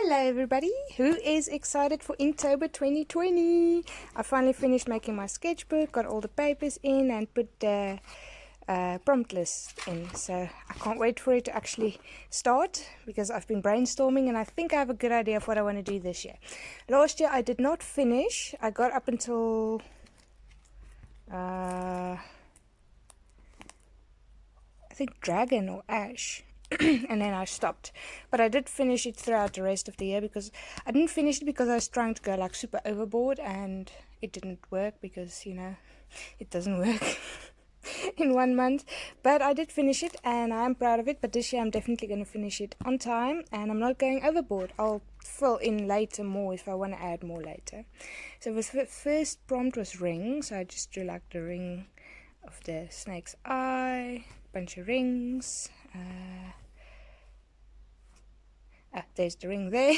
Hello everybody, who is excited for Inktober 2020? I finally finished making my sketchbook, got all the papers in and put the prompt list in. So I can't wait for it to actually start because I've been brainstorming and I think I have a good idea of what I want to do this year. Last year I did not finish. I got up until I think dragon or ash. And then I stopped, but I did finish it throughout the rest of the year because I didn't finish it because I was trying to go like super overboard and it didn't work because it doesn't work in 1 month. But I did finish it and I'm proud of it. But this year I'm definitely going to finish it on time and I'm not going overboard. I'll fill in later more if I want to add more later. So the first prompt was ring, so I just drew like the ring of the snake's eye, bunch of rings. There's the ring there.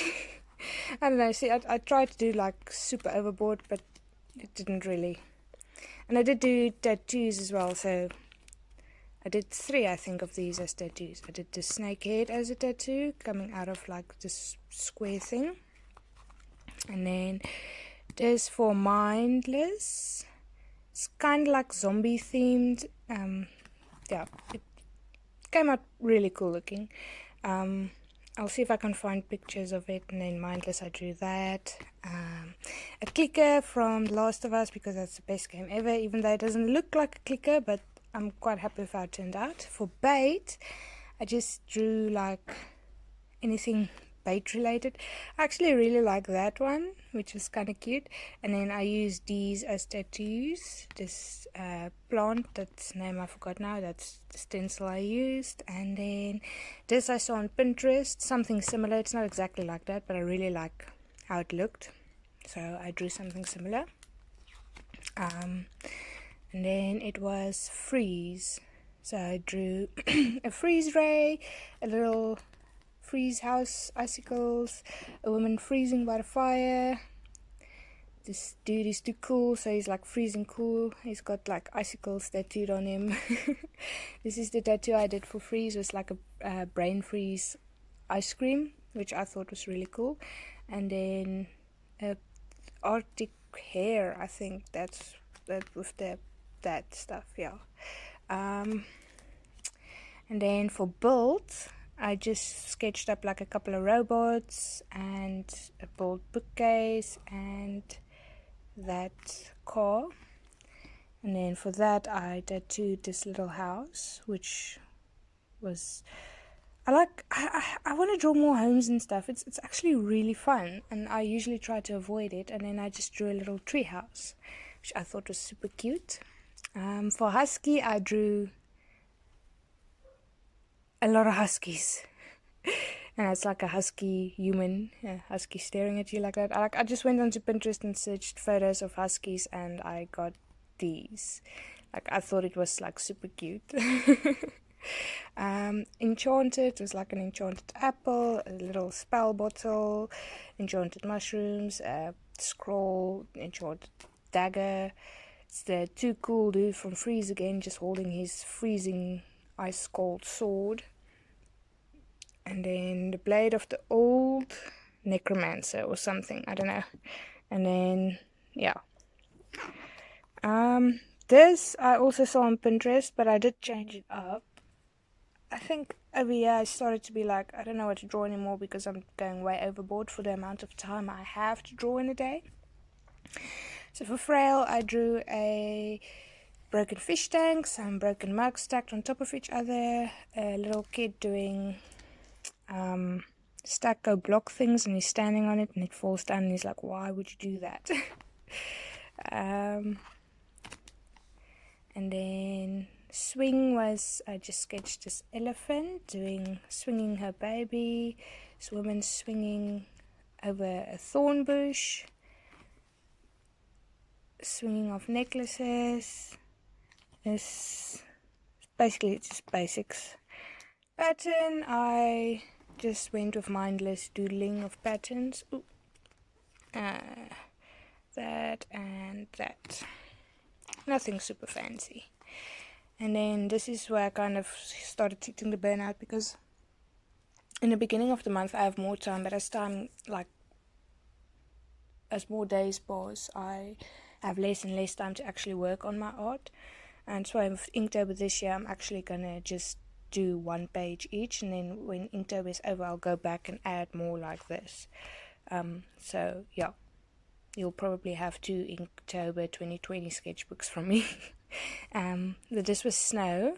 I don't know, see, I tried to do like super overboard, but it didn't really. And I did do tattoos as well, so I did 3, I think, of these as tattoos. I did the snake head as a tattoo, coming out of like this square thing. And then this for mindless. It's kind of like zombie themed. Yeah, it came out really cool looking. I'll see if I can find pictures of it. And then mindless, I drew that. A clicker from The Last of Us because that's the best game ever, even though it doesn't look like a clicker, but I'm quite happy with how it turned out. For bait, I just drew like anything bait related. I actually really like that one, which was kind of cute. And then I used these as tattoos. This plant, that's name I forgot now, that's the stencil I used. And then this I saw on Pinterest, something similar. It's not exactly like that, but I really like how it looked, so I drew something similar. And then it was freeze, so I drew a freeze ray, a little freeze house, icicles, a woman freezing by the fire. This dude is too cool, so he's like freezing cool. He's got like icicles tattooed on him. This is the tattoo I did for freeze. It was like a brain freeze ice cream, which I thought was really cool. And then Arctic hare, I think that's that with that stuff, yeah. And then for build, I just sketched up like a couple of robots and a bold bookcase and that car. And then for that I tattooed this little house, which was I want to draw more homes and stuff. It's actually really fun, and I usually try to avoid it. And then I just drew a little tree house, which I thought was super cute. For husky, I drew a lot of huskies. And it's like a husky human, husky staring at you like that. I just went onto Pinterest and searched photos of huskies and I got these. Like, I thought it was like super cute. Enchanted was like an enchanted apple, a little spell bottle, enchanted mushrooms, a scroll, enchanted dagger. It's the too cool dude from Freeze again, just holding his freezing ice cold sword. And then the blade of the old necromancer or something, I don't know. And then yeah, this I also saw on Pinterest, but I did change it up. I think over here I started to be like, I don't know what to draw anymore because I'm going way overboard for the amount of time I have to draw in a day. So for Frail, I drew a broken fish tank, some broken mugs stacked on top of each other, a little kid doing stack go block things and he's standing on it and it falls down and he's like, why would you do that? And then swing was, I just sketched this elephant swinging her baby, this woman swinging over a thorn bush, swinging off necklaces. This basically, it's just basics. Pattern, I just went with mindless doodling of patterns. Ooh. That and that. Nothing super fancy. And then this is where I kind of started hitting the burnout because in the beginning of the month I have more time, but as more days pass, I have less and less time to actually work on my art. And so with Inktober this year, I'm actually gonna just do one page each, and then when Inktober is over, I'll go back and add more like this. So yeah, you'll probably have 2 Inktober 2020 sketchbooks from me. This was snow,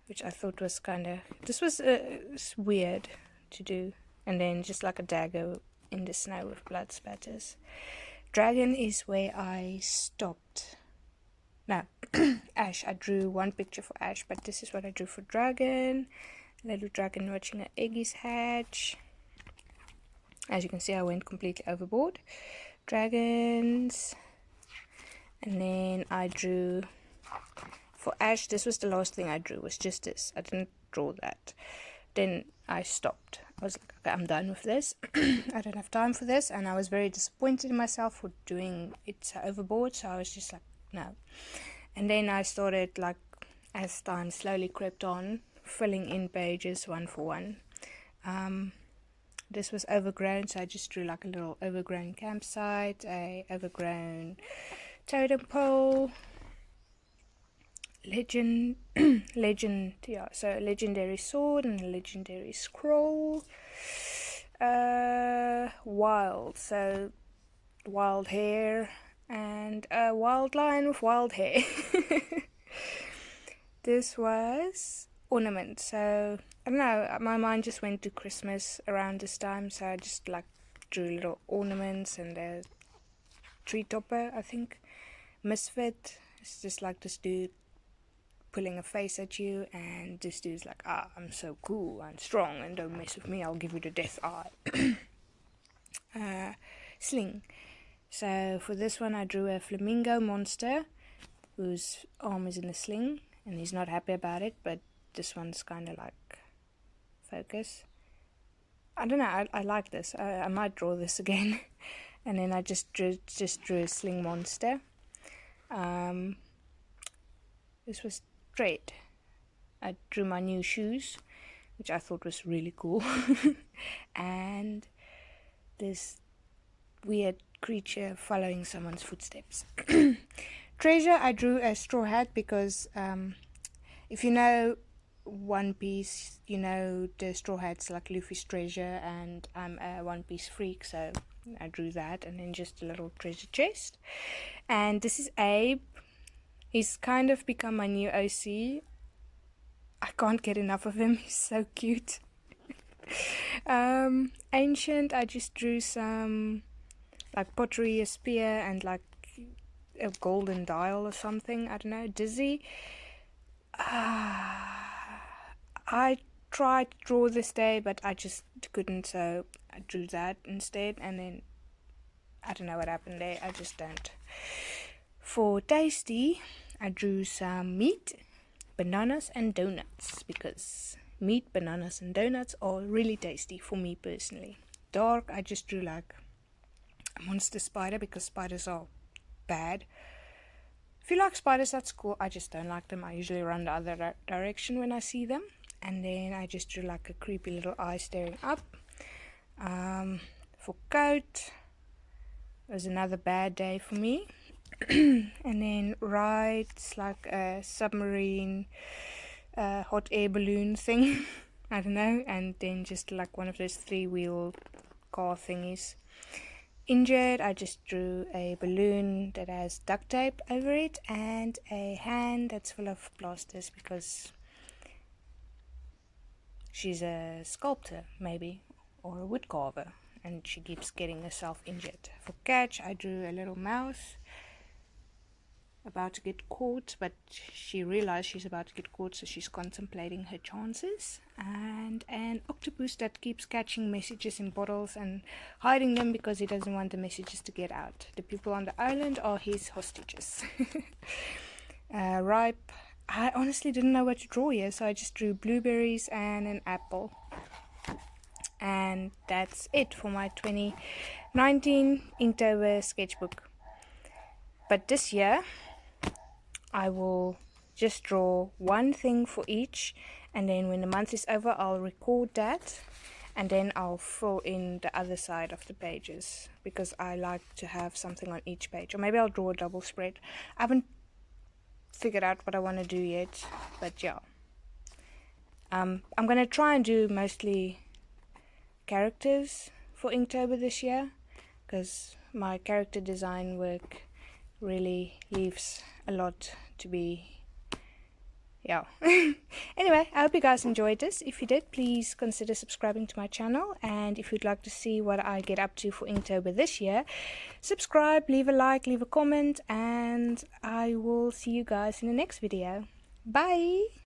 which I thought was it's weird to do, and then just like a dagger in the snow with blood spatters. Dragon is where I stopped. No, Ash. I drew one picture for Ash, but this is what I drew for Dragon. Little dragon watching her eggies hatch. As you can see, I went completely overboard. Dragons. And then I drew for Ash. This was the last thing I drew, was just this. I didn't draw that. Then I stopped. I was like, okay, I'm done with this. I don't have time for this. And I was very disappointed in myself for doing it overboard. So I was just like, no. And then I started, like, as time slowly crept on, filling in pages one for one. This was overgrown, so I just drew like a little overgrown campsite, a overgrown totem pole, legend, so a legendary sword and a legendary scroll, wild, so wild hair, and a wild lion with wild hair. This was ornament, so I don't know, my mind just went to Christmas around this time, so I just like drew little ornaments and a tree topper, I think. Misfit, it's just like this dude pulling a face at you, and this dude's like, I'm so cool and strong, and don't mess with me, I'll give you the death eye. Sling. So for this one I drew a flamingo monster whose arm is in a sling, and he's not happy about it, but this one's kind of like focus. I don't know, I like this. I might draw this again. And then I just drew a sling monster. This was thread. I drew my new shoes, which I thought was really cool. And this weird creature following someone's footsteps. Treasure, I drew a straw hat because if you know One Piece, you know the straw hat's like Luffy's treasure, and I'm a One Piece freak, so I drew that. And then just a little treasure chest. And this is Abe. He's kind of become my new OC. I can't get enough of him. He's so cute. Ancient, I just drew some like pottery, a spear, and like a golden dial or something. I don't know. Dizzy. I tried to draw this day, but I just couldn't, so I drew that instead, and then I don't know what happened there. I just don't. For tasty, I drew some meat, bananas, and donuts, because meat, bananas, and donuts are really tasty for me personally. Dark, I just drew like a monster spider, because spiders are bad. If you like spiders, that's cool. I just don't like them. I usually run the other direction when I see them. And then I just drew like a creepy little eye staring up. For coat, it was another bad day for me. And then ride, it's like a submarine hot air balloon thing. I don't know. And then just like one of those 3-wheel car thingies. Injured, I just drew a balloon that has duct tape over it and a hand that's full of plasters, because she's a sculptor maybe, or a wood carver, and she keeps getting herself injured. For catch, I drew a little mouse about to get caught, but she realized she's about to get caught, so she's contemplating her chances. And an octopus that keeps catching messages in bottles and hiding them because he doesn't want the messages to get out. The people on the island are his hostages. Ripe, I honestly didn't know what to draw here, so I just drew blueberries and an apple. And that's it for my 2019 Inktober sketchbook. But this year I will just draw one thing for each, and then when the month is over I'll record that, and then I'll fill in the other side of the pages, because I like to have something on each page. Or maybe I'll draw a double spread. I haven't figured out what I want to do yet, but yeah. I'm going to try and do mostly characters for Inktober this year, because my character design work really leaves a lot to be, yeah. Anyway, I hope you guys enjoyed this. If you did, please consider subscribing to my channel, and if you'd like to see what I get up to for Inktober this year, subscribe, leave a like, leave a comment, and I will see you guys in the next video. Bye!